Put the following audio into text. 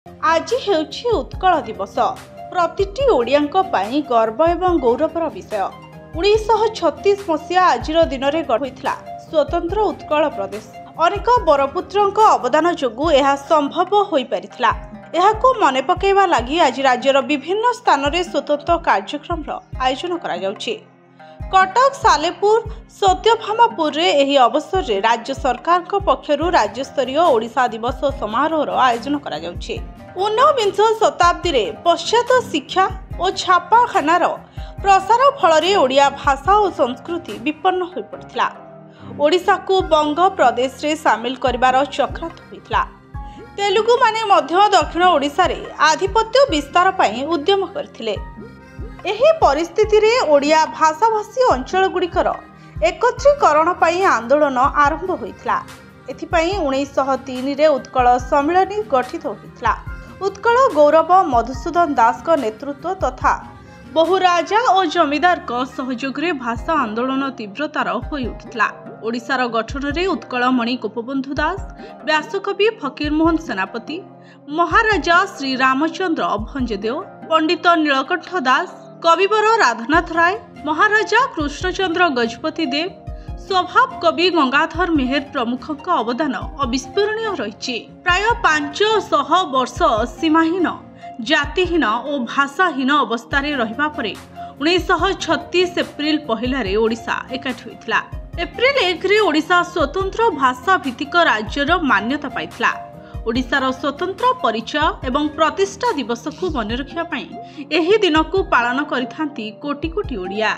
आज हेउछि उत्कल दिवस। प्रतिटी ओडियांक पई गर्व एवं गौरवर विषय। 1936 मसीहा आज दिन में गढ़ा स्वतंत्र उत्कल प्रदेश। अनेक बरपुत्रंक अवदान जोगु यह संभव हो पारिथिला। एहाको मने पकेइबा लागि आज राज्यर विभिन्न स्थान में स्वतंत्र कार्यक्रम आयोजन करा जाउछि। कटक, सालेपुर, सत्यभामापुर एही अवसर रे राज्य सरकार पक्षरु राज्य स्तरीय ओडिशा दिवस समारोह आयोजन करा जाउछि। 19विंश शताब्दी रे पश्चात शिक्षा और छापाखानार प्रसार फल ओडिया भाषा और संस्कृति विपन्न हो पड़थिला। ओडिशा को बंग प्रदेश रे सामिल करिवार चक्रांत होइथिला। तेलुगु माने मध्य दक्षिण ओडिशा रे आधिपत्य विस्तार पई उद्यम करथिले। एही परिस्थिति रे ओडिया भाषाभाषी अंचल गुड़िकर एकत्रीकरण पई आंदोलन आरंभ होइथिला। एथिपई 1903 रे उत्कल सम्मेलन गठित होइथिला। उत्कल गौरव मधुसूदन दास का नेतृत्व तथा बहु राजा और जमीदार का सहयोग रे भाषा आंदोलन तीव्रतार होई उठिथिला। ओडिशार गठन रे उत्कलमणि गोपबंधु दास, व्यासकवि फकीरमोहन सेनापति, महाराजा श्री रामचंद्र भंजदेव, पंडित नीलकंठ दास, कविवर राधानाथ राय, महाराजा कृष्णचंद्र गजपति देव, स्वभाव कवि गंगाधर मेहर प्रमुखों अवदान अविस्मरणीय रही। प्राय 500 वर्ष सीमाहीन, जातिहीन और भाषाहीन अवस्था रहिबा परे 1936 एप्रिल 1 ओडिशा एकाठी होइथिला। एप्रिल 1 रे ओडिशा स्वतंत्र भाषा भित्तिक राज्यर मान्यता पाइथिला। ओडिशार स्वतंत्र परिचय एवं प्रतिष्ठा दिवस को मन रखिया पई एही दिन को पालन करिथांती कोटि कोटि ओडिया।